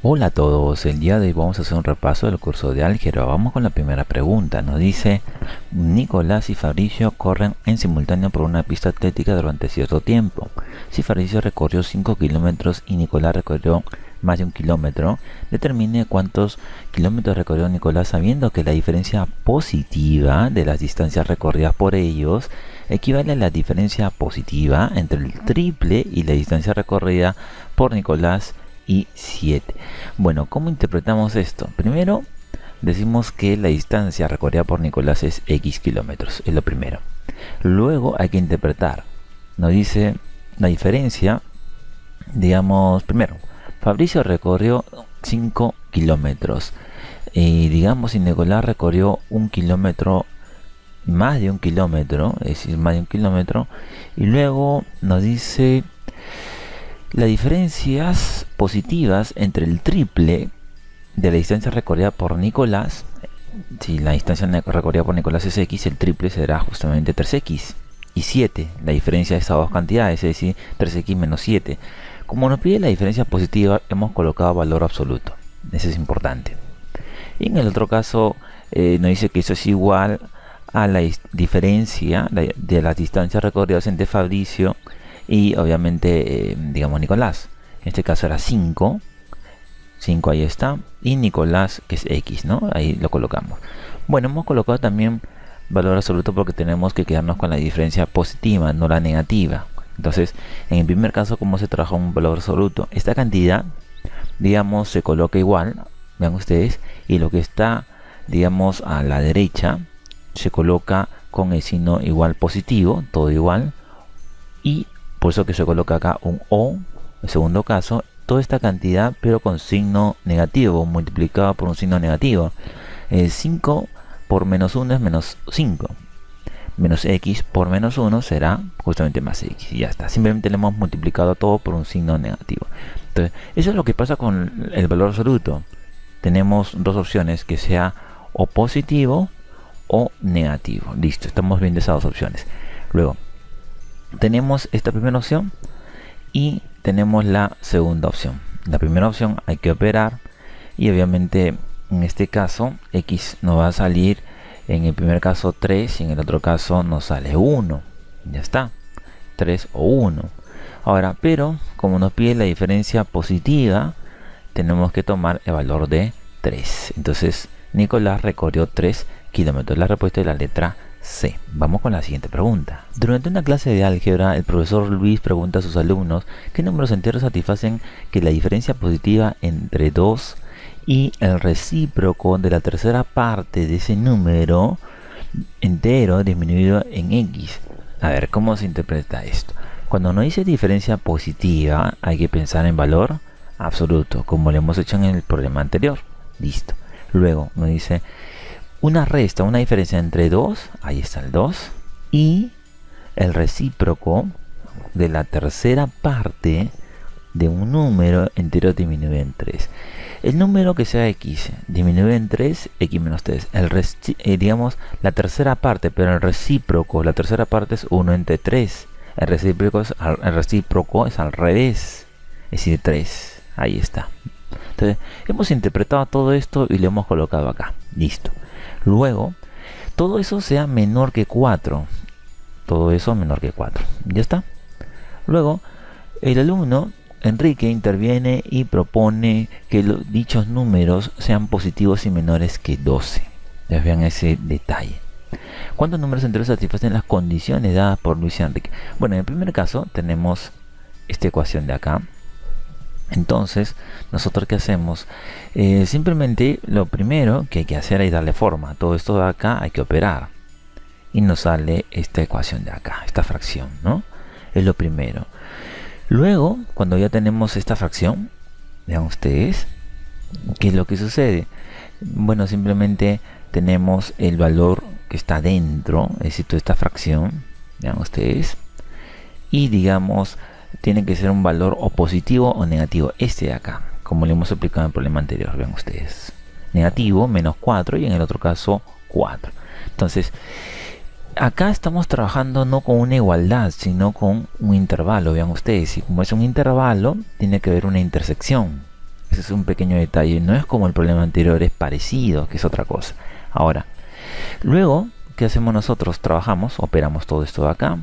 Hola a todos, el día de hoy vamos a hacer un repaso del curso de álgebra. Vamos con la primera pregunta. Nos dice: Nicolás y Fabricio corren en simultáneo por una pista atlética durante cierto tiempo. Si Fabricio recorrió 5 kilómetros y Nicolás recorrió más de 1 kilómetro, determine cuántos kilómetros recorrió Nicolás, sabiendo que la diferencia positiva de las distancias recorridas por ellos equivale a la diferencia positiva entre el triple y la distancia recorrida por Nicolás y 7. Bueno, ¿cómo interpretamos esto? Primero, decimos que la distancia recorrida por Nicolás es X kilómetros, es lo primero. Luego hay que interpretar. Nos dice la diferencia, digamos, primero, Fabricio recorrió 5 kilómetros. Y digamos, si Nicolás recorrió 1 kilómetro, más de 1 kilómetro, es decir, más de 1 kilómetro. Y luego nos dice las diferencias positivas entre el triple de la distancia recorrida por Nicolás. Si la distancia recorrida por Nicolás es X, el triple será justamente 3X. Y 7, la diferencia de estas dos cantidades, es decir, 3X menos 7. Como nos pide la diferencia positiva, hemos colocado valor absoluto. Eso es importante. Y en el otro caso, nos dice que eso es igual a la diferencia de las distancias recorridas entre Fabricio y obviamente, digamos, Nicolás. En este caso era 5. 5 ahí está. Y Nicolás, que es X, ¿no? Ahí lo colocamos. Bueno, hemos colocado también valor absoluto porque tenemos que quedarnos con la diferencia positiva, no la negativa. Entonces, en el primer caso, ¿cómo se trabaja un valor absoluto? Esta cantidad, digamos, se coloca igual, vean ustedes, y lo que está, digamos, a la derecha, se coloca con el signo igual positivo, todo igual, y por eso que se coloca acá un O, el segundo caso, toda esta cantidad, pero con signo negativo, multiplicado por un signo negativo. 5 por menos 1 es menos 5. Menos X por menos 1 será justamente más X. Y ya está. Simplemente le hemos multiplicado todo por un signo negativo. Entonces, eso es lo que pasa con el valor absoluto. Tenemos dos opciones, que sea o positivo o negativo. Listo, estamos viendo esas dos opciones. Luego, tenemos esta primera opción y tenemos la segunda opción. La primera opción hay que operar y obviamente en este caso X nos va a salir en el primer caso 3 y en el otro caso nos sale 1. Ya está, 3 o 1. Ahora, pero como nos pide la diferencia positiva, tenemos que tomar el valor de 3. Entonces Nicolás recorrió 3 kilómetros. La respuesta es la letra C. Vamos con la siguiente pregunta. Durante una clase de álgebra, el profesor Luis pregunta a sus alumnos qué números enteros satisfacen que la diferencia positiva entre 2 y el recíproco de la tercera parte de ese número entero disminuido en X. A ver, ¿cómo se interpreta esto? Cuando nos dice diferencia positiva, hay que pensar en valor absoluto, como lo hemos hecho en el problema anterior. Listo. Luego nos dice una resta, una diferencia entre 2, ahí está el 2, y el recíproco de la tercera parte de un número entero disminuido en 3. El número que sea X disminuido en 3, X menos 3. Digamos la tercera parte, pero el recíproco, la tercera parte es 1 entre 3. El recíproco es al revés, es decir, 3. Ahí está. Entonces, hemos interpretado todo esto y lo hemos colocado acá. Listo. Luego, todo eso sea menor que 4. Todo eso menor que 4. Ya está. Luego, el alumno Enrique interviene y propone que dichos números sean positivos y menores que 12. Ya vean ese detalle. ¿Cuántos números enteros satisfacen las condiciones dadas por Luis y Enrique? Bueno, en el primer caso tenemos esta ecuación de acá. Entonces, ¿nosotros qué hacemos? Simplemente lo primero que hay que hacer es darle forma. Todo esto de acá hay que operar. Y nos sale esta ecuación de acá, esta fracción, ¿no? Es lo primero. Luego, cuando ya tenemos esta fracción, vean ustedes, ¿qué es lo que sucede? Bueno, simplemente tenemos el valor que está dentro, es decir, toda esta fracción, vean ustedes, y digamos, tiene que ser un valor o positivo o negativo, este de acá, como le hemos explicado en el problema anterior, vean ustedes, negativo, menos 4, y en el otro caso, 4. Entonces, acá estamos trabajando no con una igualdad, sino con un intervalo, vean ustedes. Y como es un intervalo, tiene que haber una intersección. Ese es un pequeño detalle. No es como el problema anterior, es parecido, que es otra cosa. Ahora, luego, ¿qué hacemos nosotros? Trabajamos, operamos todo esto de acá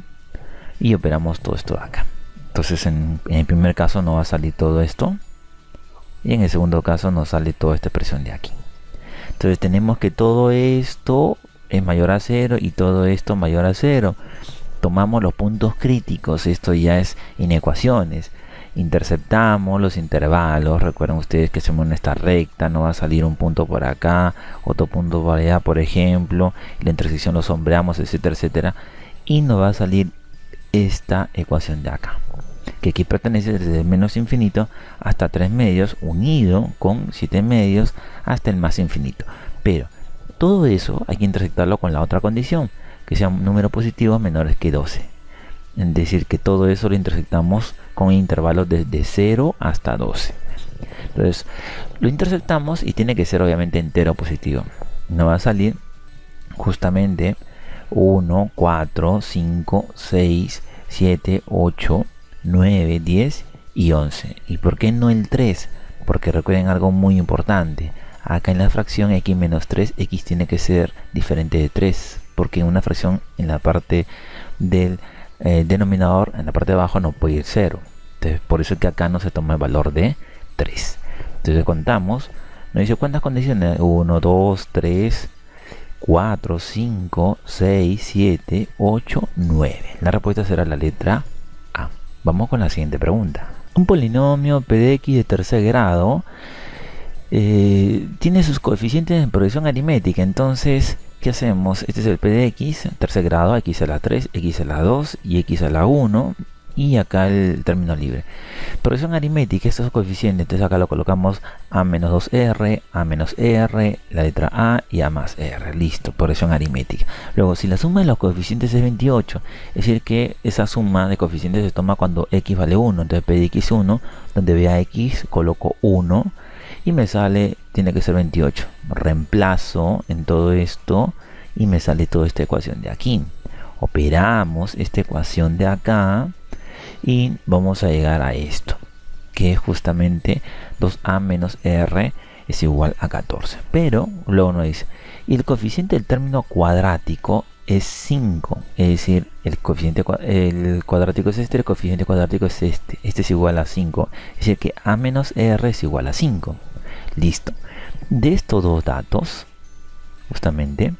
y operamos todo esto de acá. Entonces en el primer caso no va a salir todo esto y en el segundo caso nos sale toda esta expresión de aquí. Entonces tenemos que todo esto es mayor a 0 y todo esto mayor a 0. Tomamos los puntos críticos, esto ya es en ecuaciones. Interceptamos los intervalos, recuerden ustedes que hacemos en esta recta, no va a salir un punto por acá, otro punto por allá, por ejemplo, la intersección lo sombreamos, etcétera, etcétera, y nos va a salir esta ecuación de acá, que aquí pertenece desde menos infinito hasta 3 medios, unido con 7 medios hasta el más infinito. Pero todo eso hay que intersectarlo con la otra condición, que sean números positivos menores que 12. Es decir, que todo eso lo intersectamos con intervalos desde 0 hasta 12. Entonces, lo intersectamos y tiene que ser obviamente entero positivo. Nos va a salir justamente 1, 4, 5, 6, 7, 8, 9, 10 y 11. ¿Y por qué no el 3? Porque recuerden algo muy importante. Acá en la fracción x menos 3, x tiene que ser diferente de 3. Porque en una fracción en la parte del denominador, en la parte de abajo, no puede ir 0. Entonces, por eso es que acá no se toma el valor de 3. Entonces contamos. Nos dice cuántas condiciones. 1, 2, 3, 4, 5, 6, 7, 8, 9. La respuesta será la letra A. Vamos con la siguiente pregunta. Un polinomio p de x de tercer grado tiene sus coeficientes en progresión aritmética. Entonces, ¿qué hacemos? Este es el p de x, tercer grado, x a la 3, x a la 2 y x a la 1. Y acá el término libre. Progresión aritmética, estos coeficientes, entonces acá lo colocamos a menos 2r, a menos r, la letra a y a más r. Listo, progresión aritmética. Luego, si la suma de los coeficientes es 28, es decir que esa suma de coeficientes se toma cuando x vale 1. Entonces p de x1, donde vea x, coloco 1 y me sale, tiene que ser 28. Reemplazo en todo esto y me sale toda esta ecuación de aquí. Operamos esta ecuación de acá y vamos a llegar a esto, que es justamente 2a menos r es igual a 14. Pero luego nos dice, y el coeficiente del término cuadrático es 5. Es decir, el cuadrático es este, el coeficiente cuadrático es este. Este es igual a 5. Es decir, que a menos r es igual a 5. Listo. De estos dos datos, justamente,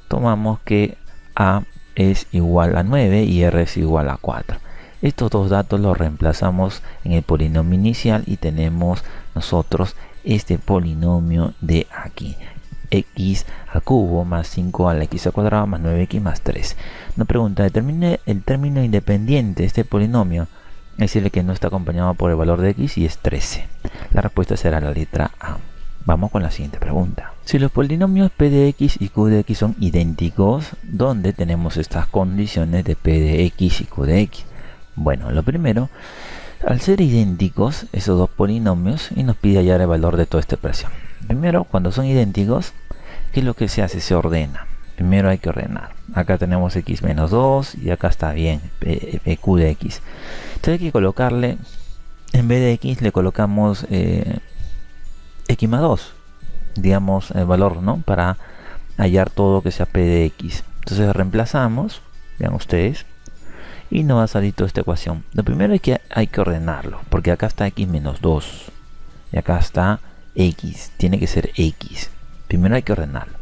tomamos que a es igual a 9 y r es igual a 4. Estos dos datos los reemplazamos en el polinomio inicial y tenemos nosotros este polinomio de aquí. X al cubo más 5 a la x al cuadrado más 9x más 3. Nos pregunta, determine el término independiente de este polinomio. Es decir, que no está acompañado por el valor de x y es 13. La respuesta será la letra A. Vamos con la siguiente pregunta. Si los polinomios p de x y q de x son idénticos, ¿dónde tenemos estas condiciones de p de x y q de x? Bueno, lo primero, al ser idénticos esos dos polinomios, y nos pide hallar el valor de toda esta expresión. Primero, cuando son idénticos, ¿qué es lo que se hace? Se ordena. Primero hay que ordenar. Acá tenemos x menos 2 y acá está bien, q de x. Entonces hay que colocarle, en vez de x le colocamos x más 2, digamos el valor, ¿no? Para hallar todo que sea p de x. Entonces reemplazamos, vean ustedes, y nos va a salir toda esta ecuación. Lo primero es que hay que ordenarlo, porque acá está x menos 2 y acá está x, tiene que ser x. Primero hay que ordenarlo.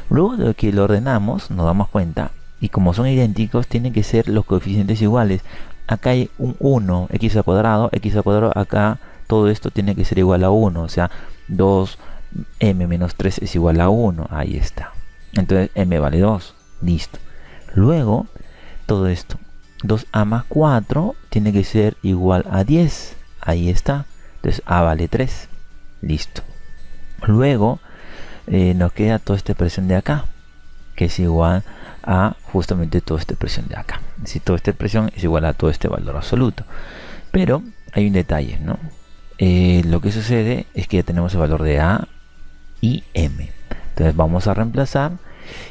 Luego de que lo ordenamos, nos damos cuenta, y como son idénticos, tienen que ser los coeficientes iguales. Acá hay un 1, x al cuadrado, acá todo esto tiene que ser igual a 1, o sea, 2m menos 3 es igual a 1, ahí está. Entonces m vale 2, listo. Luego, todo esto, 2a más 4 tiene que ser igual a 10, ahí está. Entonces a vale 3, listo. Luego nos queda toda esta expresión de acá, que es igual a justamente toda esta expresión de acá. Es decir, toda esta expresión es igual a todo este valor absoluto. Pero hay un detalle, ¿no? Lo que sucede es que ya tenemos el valor de a y m. Entonces vamos a reemplazar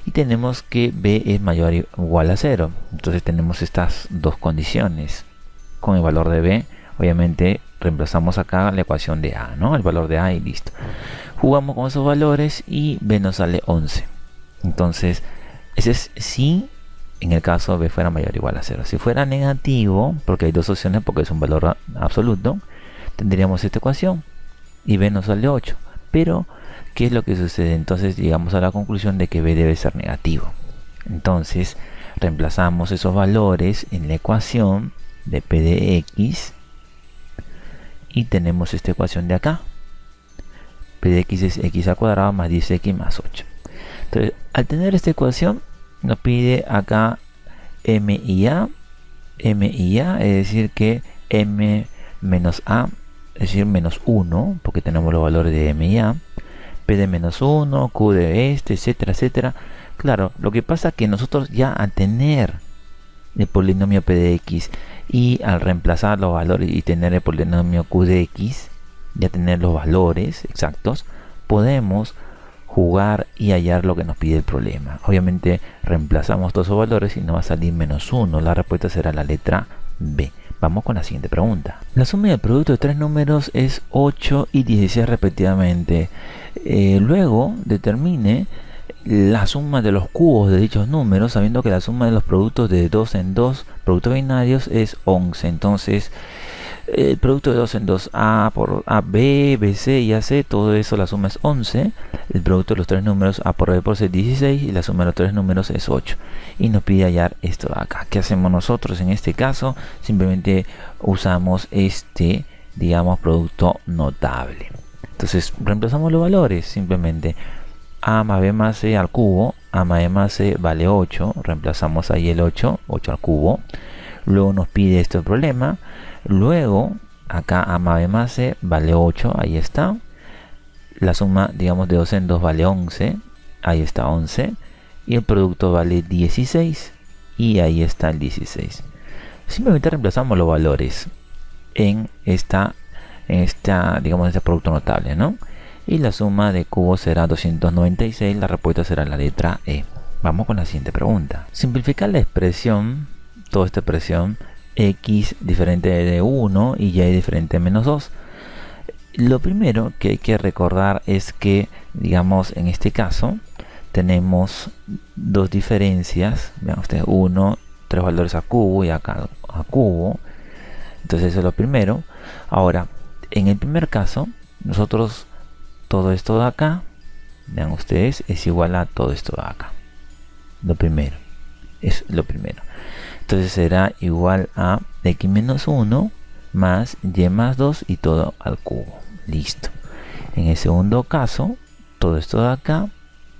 y tenemos que b es mayor o igual a 0. Entonces tenemos estas dos condiciones. Con el valor de b, obviamente reemplazamos acá la ecuación de A, ¿no? El valor de A y listo. Jugamos con esos valores y B nos sale 11. Entonces, ese es si en el caso B fuera mayor o igual a 0. Si fuera negativo, porque hay dos opciones porque es un valor absoluto, tendríamos esta ecuación y B nos sale 8. Pero, ¿qué es lo que sucede? Entonces llegamos a la conclusión de que B debe ser negativo. Entonces, reemplazamos esos valores en la ecuación de P de X y tenemos esta ecuación de acá. P de X es X al cuadrado más 10X más 8. Entonces, al tener esta ecuación, nos pide acá M y A, es decir que M menos A, es decir menos 1, porque tenemos los valores de M y A, P de menos 1, Q de este, etcétera, etcétera. Claro, lo que pasa es que nosotros ya al tener el polinomio P de X y al reemplazar los valores y tener el polinomio Q de X, ya tener los valores exactos, podemos jugar y hallar lo que nos pide el problema. Obviamente reemplazamos todos esos valores y nos va a salir menos 1. La respuesta será la letra B. Vamos con la siguiente pregunta. La suma del producto de tres números es 8 y 16 respectivamente. Luego determine la suma de los cubos de dichos números, sabiendo que la suma de los productos de 2 en 2, productos binarios, es 11. Entonces, el producto de 2 en 2, A por A, B, BC y AC, todo eso la suma es 11. El producto de los tres números, A por B por C, 16, y la suma de los tres números es 8. Y nos pide hallar esto de acá. ¿Qué hacemos nosotros en este caso? Simplemente usamos este, digamos, producto notable. Entonces, reemplazamos los valores, simplemente A más B más C al cubo, A más B más C vale 8, reemplazamos ahí el 8 al cubo. Luego nos pide este problema. Luego, acá A más B más C vale 8, ahí está. La suma, digamos, de 2 en 2 vale 11, ahí está 11. Y el producto vale 16, y ahí está el 16. Simplemente reemplazamos los valores en digamos, este producto notable, ¿no? Y la suma de cubos será 296, la respuesta será la letra E. Vamos con la siguiente pregunta. Simplificar la expresión, toda esta expresión, X diferente de 1 y Y diferente de menos 2. Lo primero que hay que recordar es que, digamos, en este caso, tenemos dos diferencias. Vean ustedes, 1, 3 valores a cubo y acá a cubo. Entonces eso es lo primero. Ahora, en el primer caso, nosotros todo esto de acá, vean ustedes, es igual a todo esto de acá. Lo primero, es lo primero. Entonces será igual a X menos 1 más Y más 2 y todo al cubo. Listo. En el segundo caso, todo esto de acá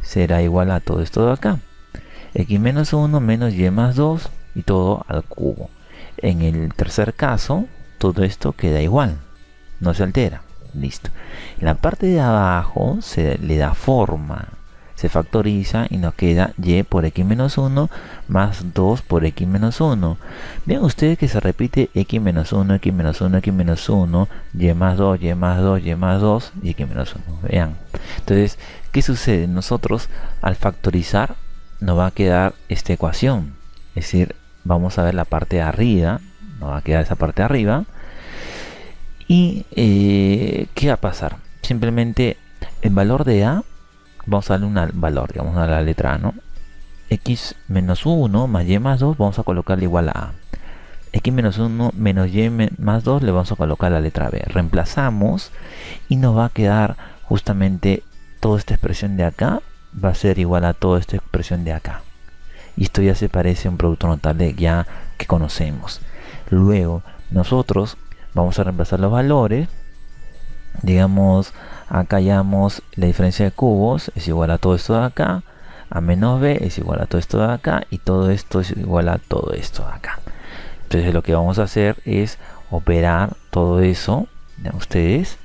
será igual a todo esto de acá. X menos 1 menos Y más 2 y todo al cubo. En el tercer caso, todo esto queda igual, no se altera. Listo. En la parte de abajo se le da forma, se factoriza y nos queda Y por X menos 1 más 2 por X menos 1. Vean ustedes que se repite X menos 1, X menos 1, X menos 1, Y más 2, Y más 2, Y más 2 y X menos 1. Vean. Entonces, ¿qué sucede? Nosotros al factorizar nos va a quedar esta ecuación. Es decir, vamos a ver la parte de arriba, nos va a quedar esa parte de arriba. Y ¿qué va a pasar? Simplemente el valor de A, vamos a darle un valor, digamos a la letra A, ¿no? X menos 1 más Y más 2 vamos a colocarle igual a A. X menos 1 menos Y más 2 le vamos a colocar la letra B. Reemplazamos y nos va a quedar justamente toda esta expresión de acá va a ser igual a toda esta expresión de acá. Y esto ya se parece a un producto notable ya que conocemos. Luego nosotros vamos a reemplazar los valores. Digamos, acá hallamos la diferencia de cubos es igual a todo esto de acá, a menos b es igual a todo esto de acá, y todo esto es igual a todo esto de acá. Entonces lo que vamos a hacer es operar todo eso, vean ustedes,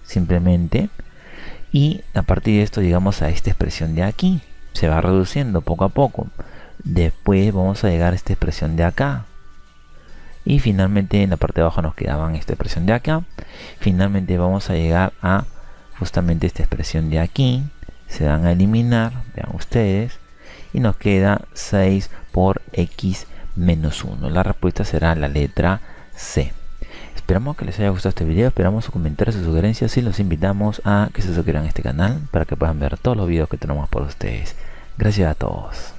simplemente, y a partir de esto llegamos a esta expresión de aquí. Se va reduciendo poco a poco. Después vamos a llegar a esta expresión de acá. Y finalmente en la parte de abajo nos quedaban esta expresión de acá. Finalmente vamos a llegar a justamente esta expresión de aquí. Se van a eliminar, vean ustedes. Y nos queda 6 por X menos 1. La respuesta será la letra C. Esperamos que les haya gustado este video, esperamos sus comentarios, sus sugerencias y los invitamos a que se suscriban a este canal para que puedan ver todos los videos que tenemos por ustedes. Gracias a todos.